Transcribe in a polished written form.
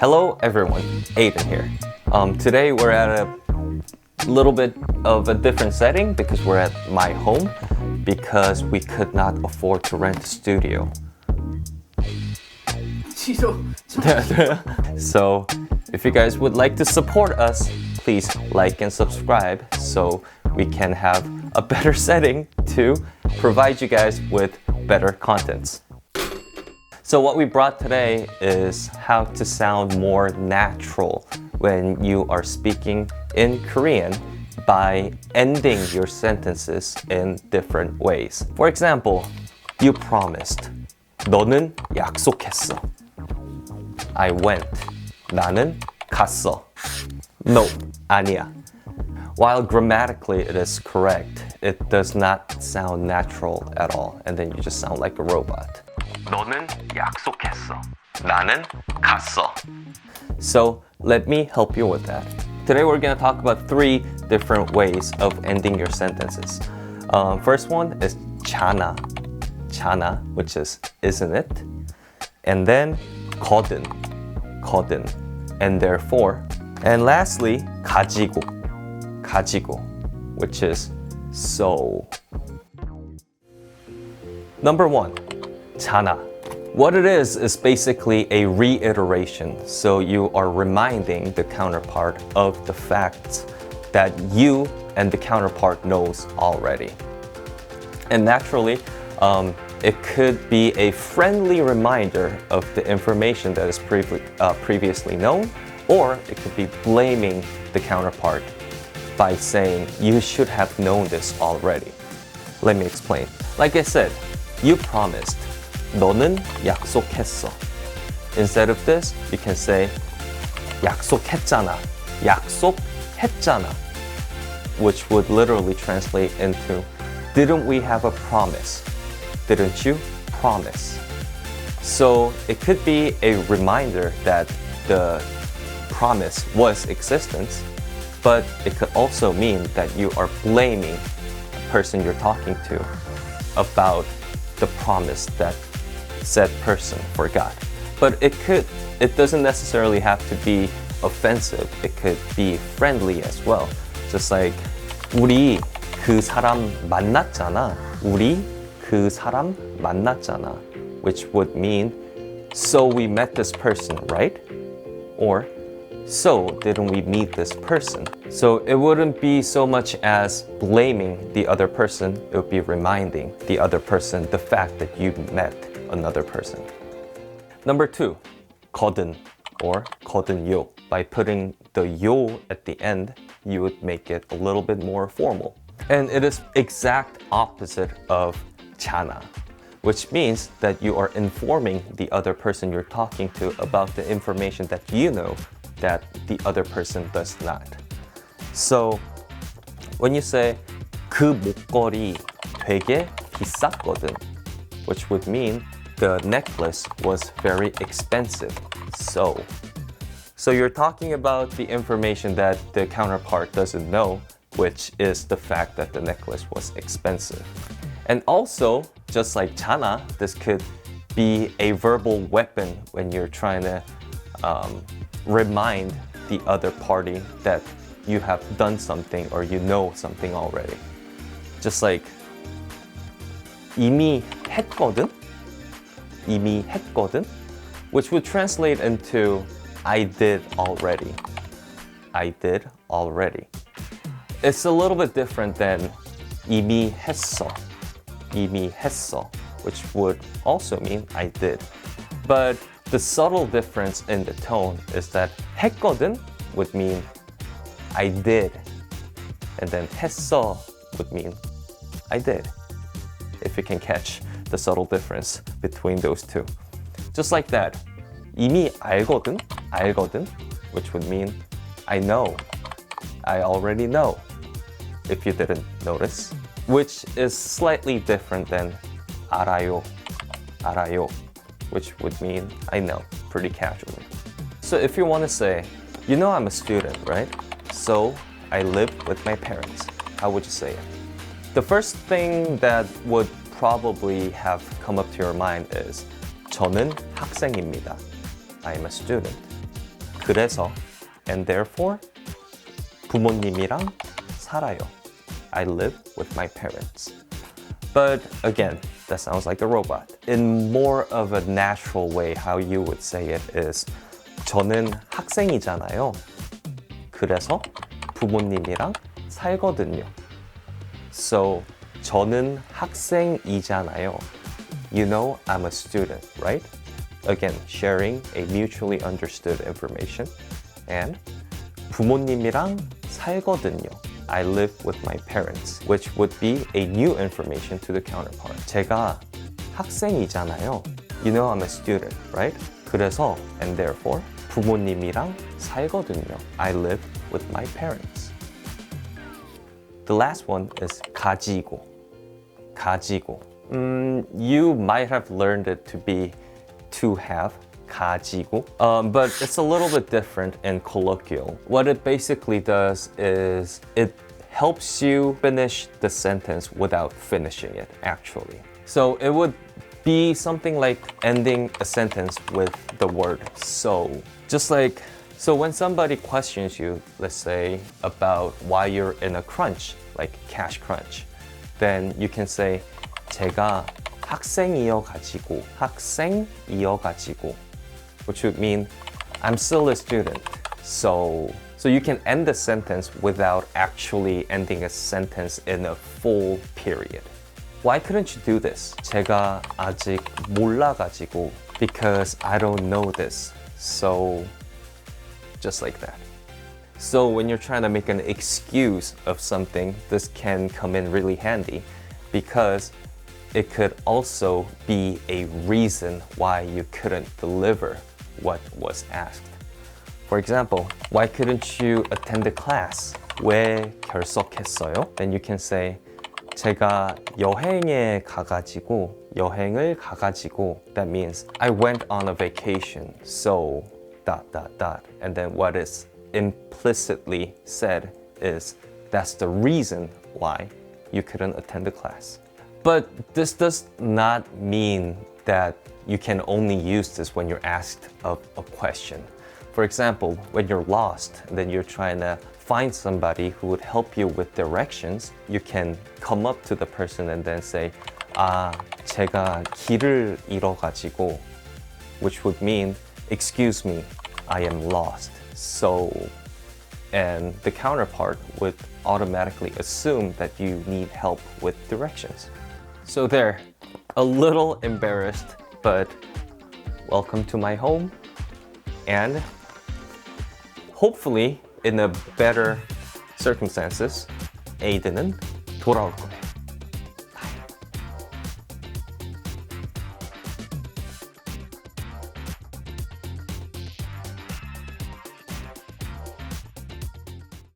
Hello everyone, Ayden here. Today we're at a little bit of a different setting because we're at my home because we could not afford to rent a studio. So if you guys would like to support us, please like and subscribe so we can have a better setting to provide you guys with better contents. So what we brought today is how to sound more natural when you are speaking in Korean by ending your sentences in different ways. For example, you promised. 너는 약속했어. I went. 나는 갔어. No, 아니야. While grammatically it is correct, it does not sound natural at all, and then you just sound like a robot. 너는 약속했어. 나는 갔어. So let me help you with that. Today we're going to talk about 3 different ways of ending your sentences. First one is 잖아, which is isn't it? And then 거든, and therefore. And lastly, 가지고, which is so. Number 1, 잖아. What it is basically a reiteration. So you are reminding the counterpart of the facts that you and the counterpart knows already. And naturally, it could be a friendly reminder of the information that is previously known, or it could be blaming the counterpart by saying, you should have known this already. Let me explain. Like I said, you promised. 너는 약속했어. Instead of this, you can say 약속했잖아. Which would literally translate into didn't we have a promise? Didn't you promise? So it could be a reminder that the promise was existence, but it could also mean that you are blaming the person you're talking to about the promise that said person forgot. But it doesn't necessarily have to be offensive. It could be friendly as well. Just like 우리 그 사람 만났잖아. Which would mean so we met this person, right? Or so didn't we meet this person? So it wouldn't be so much as blaming the other person, it would be reminding the other person the fact that you met another person. Number 2, 거든 or 거든요. By putting the 요 at the end, you would make it a little bit more formal. And it is exact opposite of 잖아, which means that you are informing the other person you're talking to about the information that you know that the other person does not. So when you say 그 목걸이 되게 비쌌거든, which would mean the necklace was very expensive. So you're talking about the information that the counterpart doesn't know, which is the fact that the necklace was expensive. And also, just like 잖아, this could be a verbal weapon when you're trying to remind the other party that you have done something or you know something already. Just like 이미 했거든, which would translate into I did already. It's a little bit different than 이미 했어, which would also mean I did. But the subtle difference in the tone is that 했거든 would mean I did, and then 했어 would mean I did. If you can catch the subtle difference between those two. Just like that, 이미 알거든, which would mean I know, I already know, if you didn't notice, which is slightly different than 알아요, which would mean I know, pretty casually. So if you want to say, you know I'm a student, right? So I live with my parents. How would you say it? The first thing that would probably have come up to your mind is 저는 학생입니다. I am a student. 그래서 and therefore 부모님이랑 살아요. I live with my parents. But again, that sounds like a robot. In more of a natural way, how you would say it is 저는 학생이잖아요. 그래서 부모님이랑 살거든요. So 저는 학생이잖아요. You know I'm a student, right? Again, sharing a mutually understood information. And 부모님이랑 살거든요. I live with my parents, which would be a new information to the counterpart. 제가 학생이잖아요. You know I'm a student, right? 그래서 and therefore 부모님이랑 살거든요. I live with my parents. The last one is 가지고. 가지고. You might have learned it to be to have. 가지고. But it's a little bit different in colloquial. What it basically does is it helps you finish the sentence without finishing it, actually. So it would be something like ending a sentence with the word so. Just like, so when somebody questions you, let's say, about why you're in a crunch, like cash crunch, then you can say, 제가 학생이어가지고, 학생이어가지고, which would mean I'm still a student. So you can end the sentence without actually ending a sentence in a full period. Why couldn't you do this? 제가 아직 몰라가지고, because I don't know this. So just like that. So when you're trying to make an excuse of something, this can come in really handy because it could also be a reason why you couldn't deliver what was asked. For example, why couldn't you attend the class? 왜 결석했어요? Then you can say, 제가 여행을 가가지고. That means I went on a vacation, so ... And then what is implicitly said is that's the reason why you couldn't attend the class. But this does not mean that you can only use this when you're asked of a question. For example, when you're lost and then you're trying to find somebody who would help you with directions, you can come up to the person and then say, 제가 길을 잃어가지고, which would mean, excuse me, I am lost. So, and the counterpart would automatically assume that you need help with directions. So there, a little embarrassed, but welcome to my home. And hopefully in a better circumstances, Ayden은 돌아올 거예요.